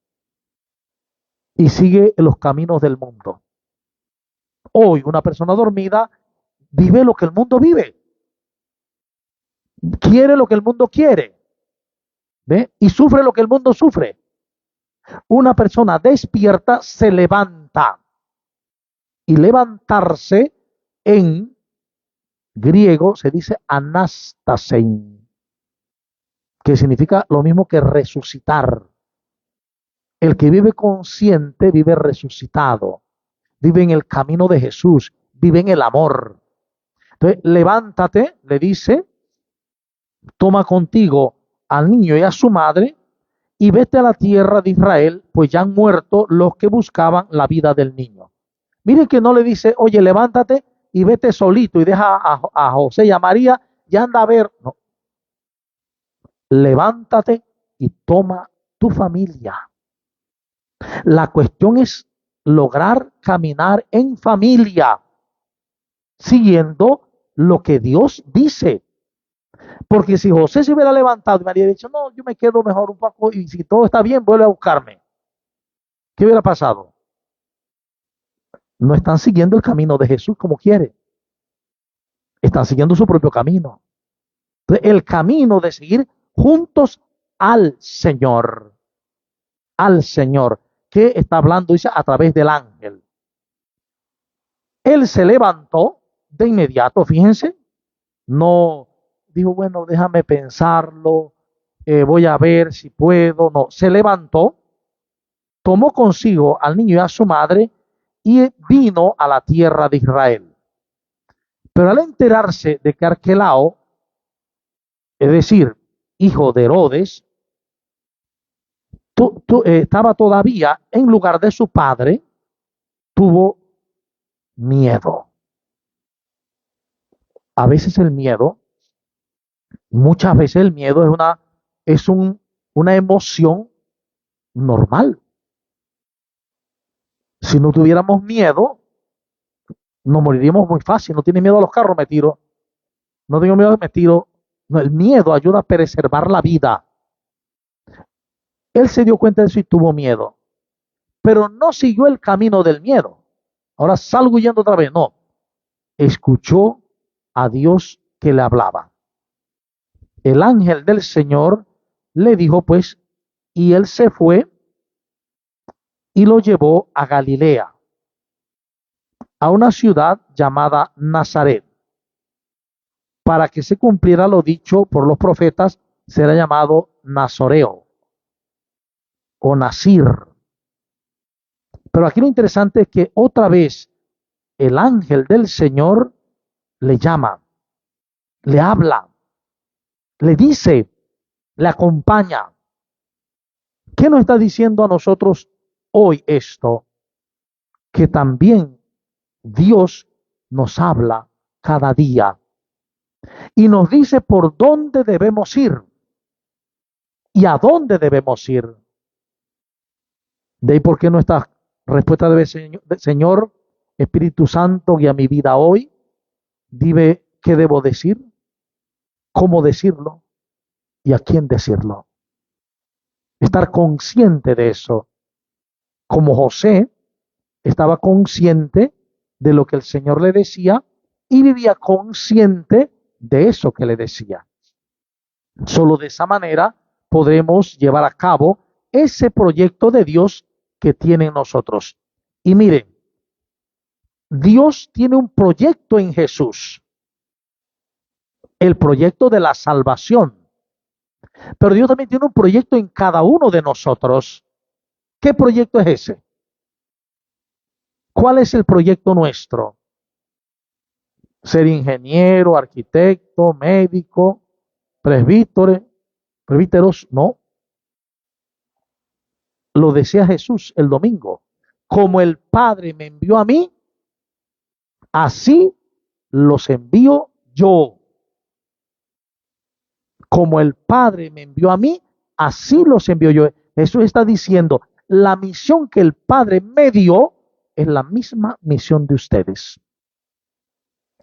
y sigue los caminos del mundo. Hoy una persona dormida vive lo que el mundo vive, quiere lo que el mundo quiere, ¿ve? Y sufre lo que el mundo sufre. Una persona despierta se levanta, y levantarse en griego se dice anastasein, que significa lo mismo que resucitar. El que vive consciente vive resucitado, vive en el camino de Jesús, vive en el amor. Entonces, levántate, le dice, toma contigo al niño y a su madre y vete a la tierra de Israel, pues ya han muerto los que buscaban la vida del niño. Miren que no le dice, oye, levántate y vete solito y deja a José y a María y anda a ver. No, levántate y toma tu familia. La cuestión es lograr caminar en familia, siguiendo lo que Dios dice. Porque si José se hubiera levantado y María hubiera dicho, no, yo me quedo mejor un poco y si todo está bien, vuelve a buscarme. ¿Qué hubiera pasado? No están siguiendo el camino de Jesús como quiere. Están siguiendo su propio camino. Entonces, el camino de seguir juntos al Señor. Al Señor. Que está hablando, dice, a través del ángel. Él se levantó de inmediato, fíjense. No dijo, bueno, déjame pensarlo. Voy a ver si puedo. No, se levantó, tomó consigo al niño y a su madre y vino a la tierra de Israel. Pero al enterarse de que Arquelao, es decir, hijo de Herodes, estaba todavía en lugar de su padre, tuvo miedo. A veces el miedo, muchas veces el miedo una emoción normal. Si no tuviéramos miedo, nos moriríamos muy fácil. No tiene miedo a los carros, me tiro. No tengo miedo, me tiro. No, el miedo ayuda a preservar la vida. Él se dio cuenta de eso y tuvo miedo. Pero no siguió el camino del miedo. Ahora salgo huyendo otra vez. No. Escuchó a Dios que le hablaba. El ángel del Señor le dijo, pues, y él se fue y lo llevó a Galilea, a una ciudad llamada Nazaret, para que se cumpliera lo dicho por los profetas, será llamado Nazoreo o Nazir. Pero aquí lo interesante es que otra vez el ángel del Señor le llama, le habla, le dice, le acompaña. ¿Qué nos está diciendo a nosotros hoy esto? Que también Dios nos habla cada día y nos dice por dónde debemos ir y a dónde debemos ir. De ahí por qué nuestra respuesta debe ser, Señor, Espíritu Santo, guía mi vida hoy. Dime qué debo decir, cómo decirlo y a quién decirlo. Estar consciente de eso. Como José estaba consciente de lo que el Señor le decía y vivía consciente de eso que le decía. Solo de esa manera podremos llevar a cabo ese proyecto de Dios que tiene en nosotros. Y miren, Dios tiene un proyecto en Jesús, el proyecto de la salvación. Pero Dios también tiene un proyecto en cada uno de nosotros. ¿Qué proyecto es ese? ¿Cuál es el proyecto nuestro? Ser ingeniero, arquitecto, médico, presbíteros, no. Lo decía Jesús el domingo. Como el Padre me envió a mí, así los envío yo. Como el Padre me envió a mí, así los envío yo. Jesús está diciendo, la misión que el Padre me dio es la misma misión de ustedes.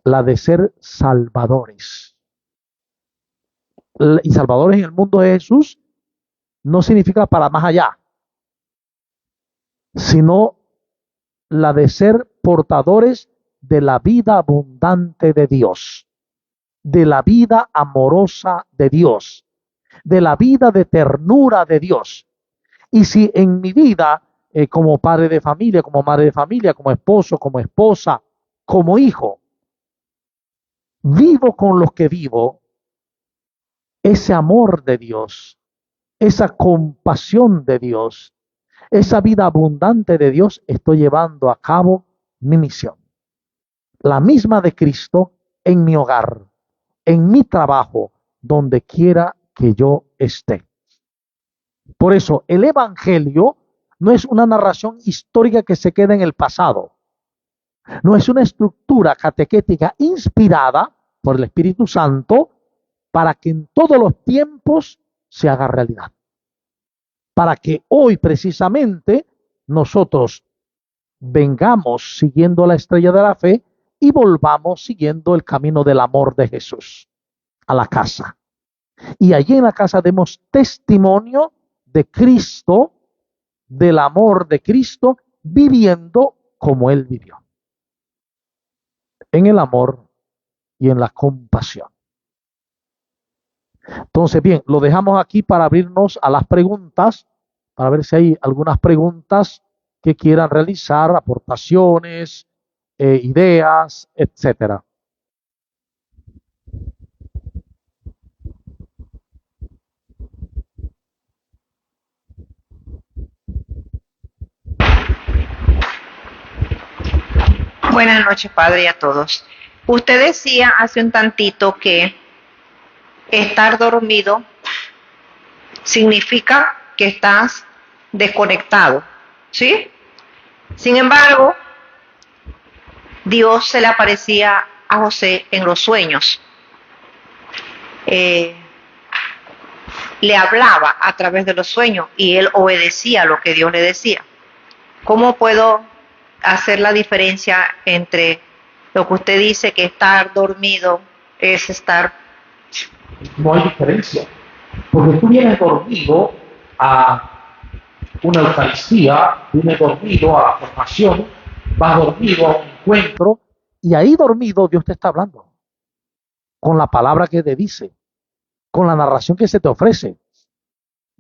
La de ser salvadores. Y salvadores en el mundo de Jesús no significa para más allá, sino la de ser portadores de la vida abundante de Dios, de la vida amorosa de Dios, de la vida de ternura de Dios. Y si en mi vida, como padre de familia, como madre de familia, como esposo, como esposa, como hijo, vivo con los que vivo, ese amor de Dios, esa compasión de Dios, esa vida abundante de Dios, estoy llevando a cabo mi misión. La misma de Cristo en mi hogar, en mi trabajo, donde quiera que yo esté. Por eso, el Evangelio no es una narración histórica que se queda en el pasado. No es una estructura catequética inspirada por el Espíritu Santo para que en todos los tiempos se haga realidad. Para que hoy precisamente nosotros vengamos siguiendo la estrella de la fe y volvamos siguiendo el camino del amor de Jesús a la casa. Y allí en la casa demos testimonio de Cristo, del amor de Cristo, viviendo como Él vivió. En el amor y en la compasión. Entonces, bien, lo dejamos aquí para abrirnos a las preguntas, para ver si hay algunas preguntas que quieran realizar, aportaciones, ideas, etcétera. Buenas noches, Padre, y a todos. Usted decía hace un tantito que estar dormido significa que estás desconectado, ¿sí? Sin embargo, Dios se le aparecía a José en los sueños. Le hablaba a través de los sueños y él obedecía lo que Dios le decía. ¿Cómo puedo hacer la diferencia entre lo que usted dice que estar dormido es estar? No hay diferencia, porque tú vienes dormido a una Eucaristía, vienes dormido a la formación, vas dormido a un encuentro, y ahí dormido Dios te está hablando, con la palabra que te dice, con la narración que se te ofrece.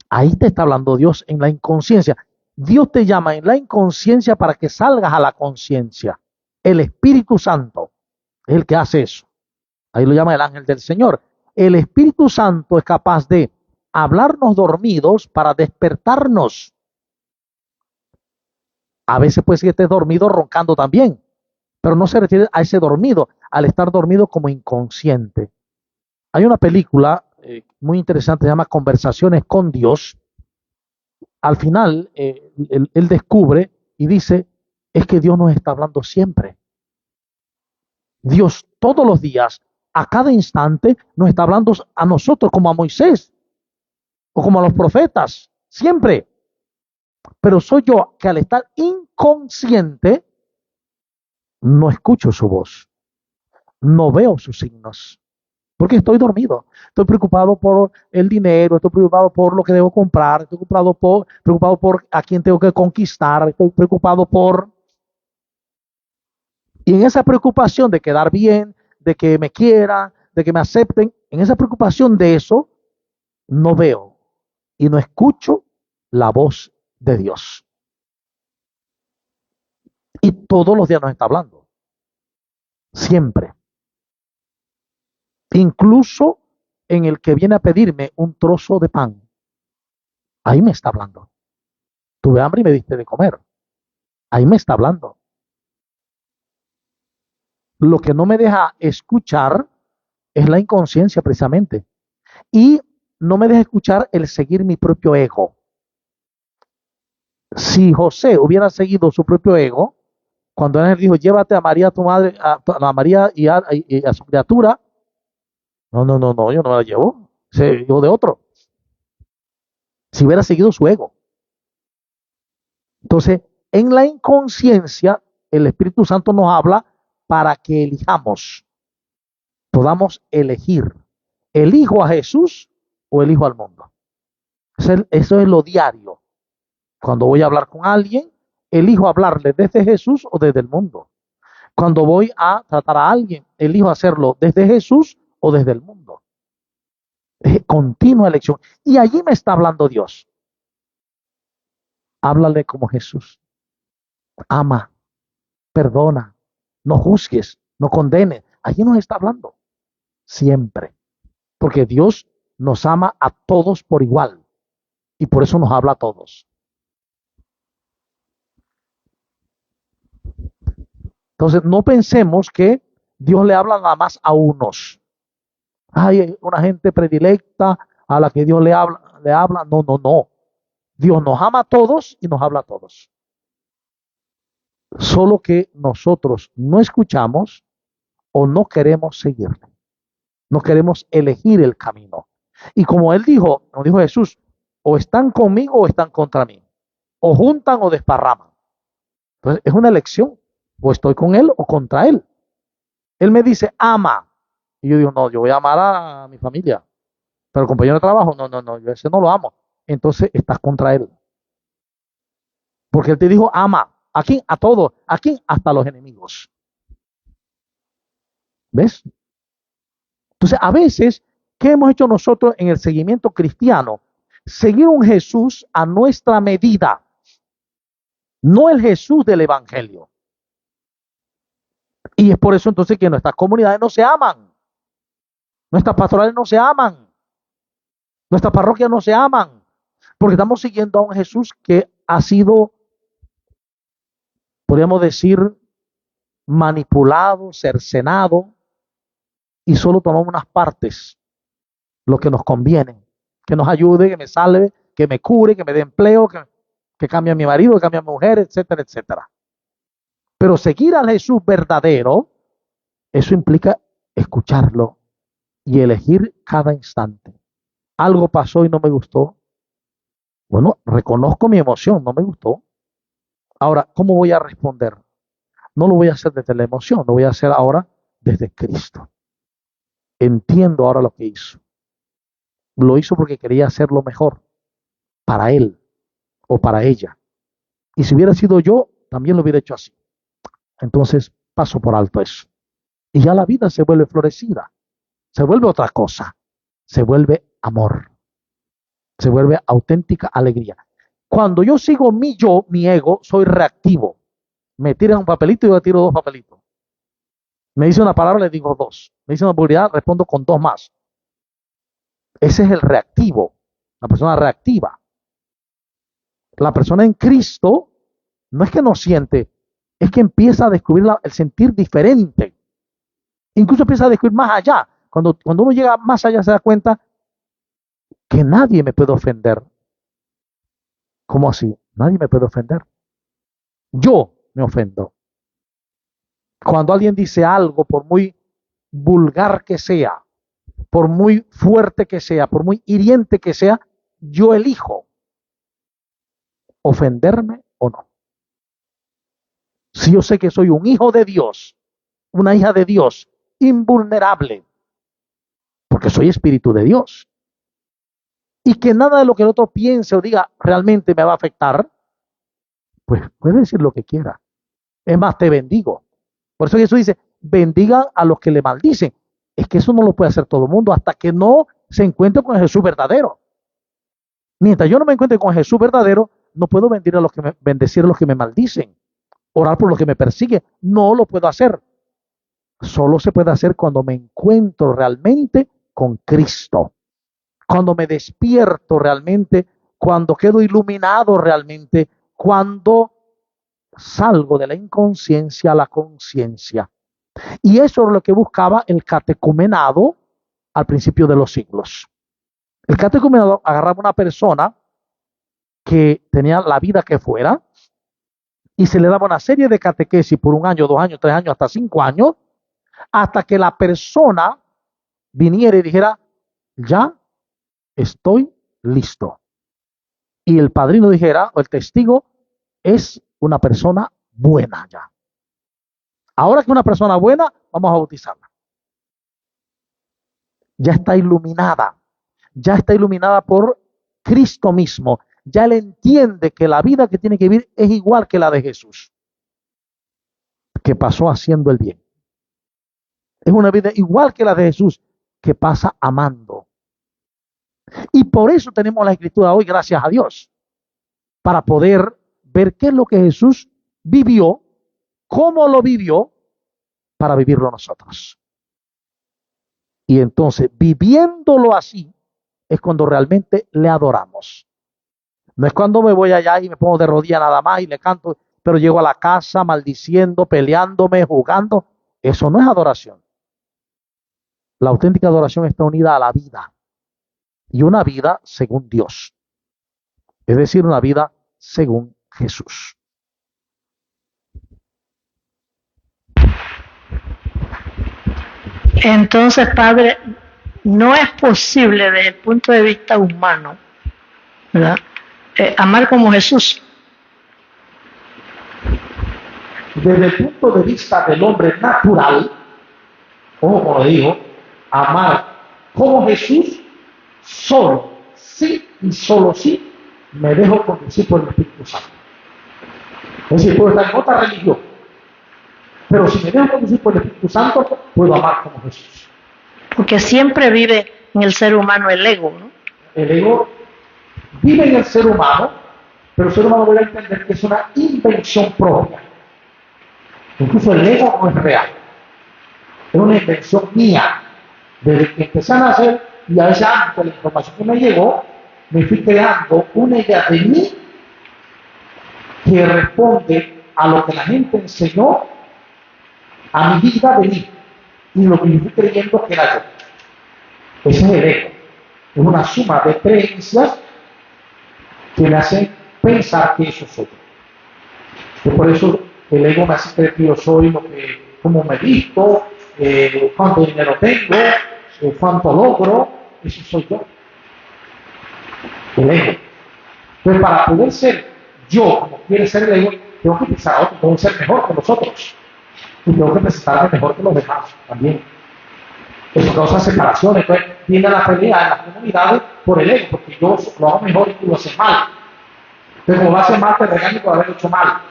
Ahí te está hablando Dios en la inconsciencia. Dios te llama en la inconsciencia para que salgas a la conciencia. El Espíritu Santo es el que hace eso. Ahí lo llama el ángel del Señor. El Espíritu Santo es capaz de hablarnos dormidos para despertarnos. A veces puede ser que estés dormido roncando también, pero no se refiere a ese dormido, al estar dormido como inconsciente. Hay una película muy interesante, se llama Conversaciones con Dios. Al final, él descubre y dice, es que Dios nos está hablando siempre. Dios todos los días, a cada instante, nos está hablando a nosotros como a Moisés o como a los profetas, siempre. Pero soy yo que al estar inconsciente, no escucho su voz, no veo sus signos, porque estoy dormido. Estoy preocupado por el dinero, estoy preocupado por lo que debo comprar, estoy preocupado por a quién tengo que conquistar, estoy preocupado por... Y en esa preocupación de quedar bien, de que me quieran, de que me acepten, en esa preocupación de eso, no veo y no escucho la voz de Dios. Y todos los días nos está hablando. Siempre. Incluso en el que viene a pedirme un trozo de pan. Ahí me está hablando. Tuve hambre y me diste de comer. Ahí me está hablando. Lo que no me deja escuchar es la inconsciencia precisamente. Y no me deja escuchar el seguir mi propio ego. Si José hubiera seguido su propio ego, cuando él dijo, llévate a María, tu madre, a María y a su criatura, no, yo no me la llevo, se llevó de otro. Si hubiera seguido su ego. Entonces, en la inconsciencia, el Espíritu Santo nos habla para que elijamos, podamos elegir, ¿elijo a Jesús o elijo al mundo? Eso es lo diario. Cuando voy a hablar con alguien, elijo hablarle desde Jesús o desde el mundo. Cuando voy a tratar a alguien, elijo hacerlo desde Jesús o desde el mundo. Es continua elección. Y allí me está hablando Dios. Háblale como Jesús. Ama, perdona, no juzgues, no condenes. Allí nos está hablando. Siempre. Porque Dios nos ama a todos por igual. Y por eso nos habla a todos. Entonces, no pensemos que Dios le habla nada más a unos. Hay una gente predilecta a la que Dios le habla. No, no, no. Dios nos ama a todos y nos habla a todos. Solo que nosotros no escuchamos o no queremos seguirle. No queremos elegir el camino. Y como él dijo, nos dijo Jesús, o están conmigo o están contra mí. O juntan o desparraman. Entonces, es una elección. O estoy con él o contra él. Él me dice, ama. Y yo digo, no, yo voy a amar a mi familia. Pero el compañero de trabajo, no, no, no, yo ese no lo amo. Entonces estás contra él. Porque él te dijo, ama. ¿A quién? A todos. ¿A quién? Hasta los enemigos. ¿Ves? Entonces, a veces, ¿qué hemos hecho nosotros en el seguimiento cristiano? Seguir un Jesús a nuestra medida. No el Jesús del Evangelio. Y es por eso entonces que nuestras comunidades no se aman. Nuestras pastorales no se aman. Nuestras parroquias no se aman. Porque estamos siguiendo a un Jesús que ha sido, podríamos decir, manipulado, cercenado, y solo tomamos unas partes, lo que nos conviene, que nos ayude, que me salve, que me cure, que me dé empleo, que cambie a mi marido, que cambie a mi mujer, etcétera, etcétera. Pero seguir al Jesús verdadero, eso implica escucharlo y elegir cada instante. Algo pasó y no me gustó. Bueno, reconozco mi emoción, no me gustó. Ahora, ¿cómo voy a responder? No lo voy a hacer desde la emoción, lo voy a hacer ahora desde Cristo. Entiendo ahora lo que hizo. Lo hizo porque quería hacerlo mejor para él o para ella. Y si hubiera sido yo, también lo hubiera hecho así. Entonces paso por alto eso. Y ya la vida se vuelve florecida. Se vuelve otra cosa. Se vuelve amor. Se vuelve auténtica alegría. Cuando yo sigo mi yo, mi ego, soy reactivo. Me tiran un papelito y yo le tiro dos papelitos. Me dice una palabra, le digo dos. Me dice una vulgaridad, respondo con dos más. Ese es el reactivo. La persona reactiva. La persona en Cristo no es que no siente, es que empieza a descubrir el sentir diferente. Incluso empieza a descubrir más allá. Cuando uno llega más allá se da cuenta que nadie me puede ofender. ¿Cómo así? Nadie me puede ofender. Yo me ofendo. Cuando alguien dice algo, por muy vulgar que sea, por muy fuerte que sea, por muy hiriente que sea, yo elijo ofenderme o no. Si yo sé que soy un hijo de Dios, una hija de Dios, invulnerable, porque soy espíritu de Dios, y que nada de lo que el otro piense o diga realmente me va a afectar, pues puede decir lo que quiera. Es más, te bendigo. Por eso Jesús dice, bendigan a los que le maldicen. Es que eso no lo puede hacer todo el mundo hasta que no se encuentre con el Jesús verdadero. Mientras yo no me encuentre con el Jesús verdadero, no puedo bendecir a los que me maldicen, orar por los que me persiguen. No lo puedo hacer. Solo se puede hacer cuando me encuentro realmente con Cristo. Cuando me despierto realmente, cuando quedo iluminado realmente, cuando salgo de la inconsciencia a la conciencia. Y eso es lo que buscaba el catecumenado al principio de los siglos. El catecumenado agarraba una persona que tenía la vida que fuera y se le daba una serie de catequesis por 1 año, 2 años, 3 años, hasta 5 años, hasta que la persona viniera y dijera, ya estoy listo. Y el padrino dijera, o el testigo, es una persona buena ya. Ahora que una persona buena, vamos a bautizarla. Ya está iluminada por Cristo mismo. Ya él entiende que la vida que tiene que vivir es igual que la de Jesús, que pasó haciendo el bien. Es una vida igual que la de Jesús, que pasa amando. Y por eso tenemos la Escritura hoy, gracias a Dios, para poder ver qué es lo que Jesús vivió, cómo lo vivió, para vivirlo nosotros. Y entonces, viviéndolo así, es cuando realmente le adoramos. No es cuando me voy allá y me pongo de rodillas nada más y le canto, pero llego a la casa maldiciendo, peleándome, jugando. Eso no es adoración. La auténtica adoración está unida a la vida. Y una vida según Dios. Es decir, una vida según Jesús. Entonces, Padre, no es posible desde el punto de vista humano, ¿verdad? Amar como Jesús. Desde el punto de vista del hombre natural, o como le digo, amar como Jesús, solo, sí y solo sí, me dejo conducir por el Espíritu Santo. Es decir, puedo estar en otra religión, pero si me dejo conducir por el Espíritu Santo, puedo amar como Jesús. Porque siempre vive en el ser humano el ego, ¿no? El ego vive en el ser humano, pero el ser humano debe entender que es una invención propia. Incluso el ego no es real. Es una invención mía. Desde que empecé a nacer y a veces antes de la información que me llegó, me fui creando una idea de mí que responde a lo que la gente enseñó a mi vida de mí y lo que yo fui creyendo que era yo. Ese es el ego. Es una suma de creencias que me hacen pensar que eso soy yo. Y por eso el ego me hace creer que yo soy lo que, como me visto, cuánto dinero tengo, cuánto logro, eso soy yo. El ego. Entonces, para poder ser yo como quiere ser el ego, tengo que pensar a otros, tengo que ser mejor que los otros. Y tengo que presentarme mejor que los demás también. Eso causa separaciones. Entonces, viene la pelea en las comunidades por el ego, porque yo lo hago mejor y tú lo haces mal. Entonces, como lo haces mal, te regaño por haberlo hecho mal.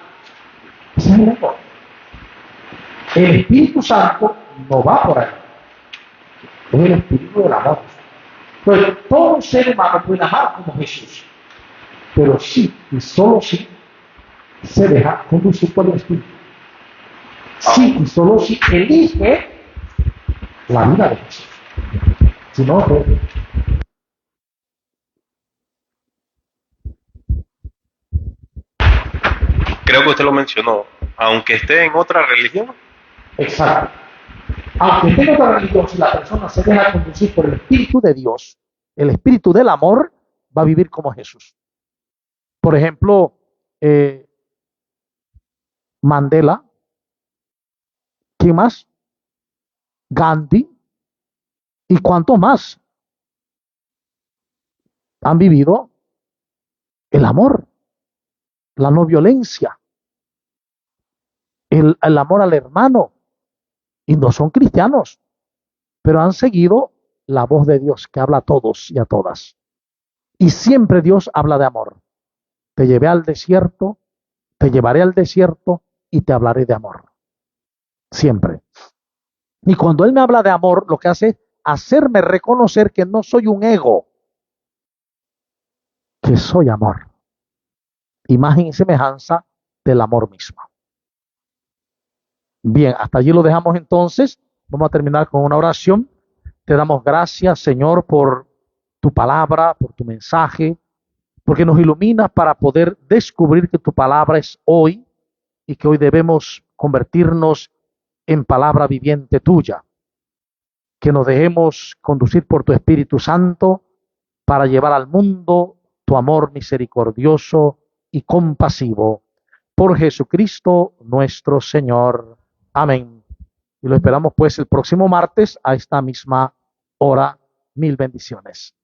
Ese es el ego. El Espíritu Santo no va por ahí. Es el Espíritu del amor. Entonces, todo ser humano puede amar como Jesús. Pero sí, y solo sí, se deja conducir por el Espíritu. Sí, y solo sí elige la vida de Jesús. Si no, pues, Creo que usted lo mencionó, aunque esté en otra religión. exacto. Aunque tenga otra religión, si la persona se deja conducir por el Espíritu de Dios, el Espíritu del amor, va a vivir como Jesús. Por ejemplo, Mandela, ¿quién más? Gandhi, ¿y cuántos más han vivido el amor, la no violencia, el amor al hermano? Y no son cristianos, pero han seguido la voz de Dios que habla a todos y a todas. Y siempre Dios habla de amor. Te llevé al desierto, te llevaré al desierto y te hablaré de amor. Siempre. Y cuando Él me habla de amor, lo que hace es hacerme reconocer que no soy un ego, que soy amor. Imagen y semejanza del amor mismo. Bien, hasta allí lo dejamos entonces. Vamos a terminar con una oración. Te damos gracias, Señor, por tu palabra, por tu mensaje, porque nos iluminas para poder descubrir que tu palabra es hoy y que hoy debemos convertirnos en palabra viviente tuya. Que nos dejemos conducir por tu Espíritu Santo para llevar al mundo tu amor misericordioso y compasivo. Por Jesucristo nuestro Señor. Amén. Y lo esperamos pues el próximo martes a esta misma hora. Mil bendiciones.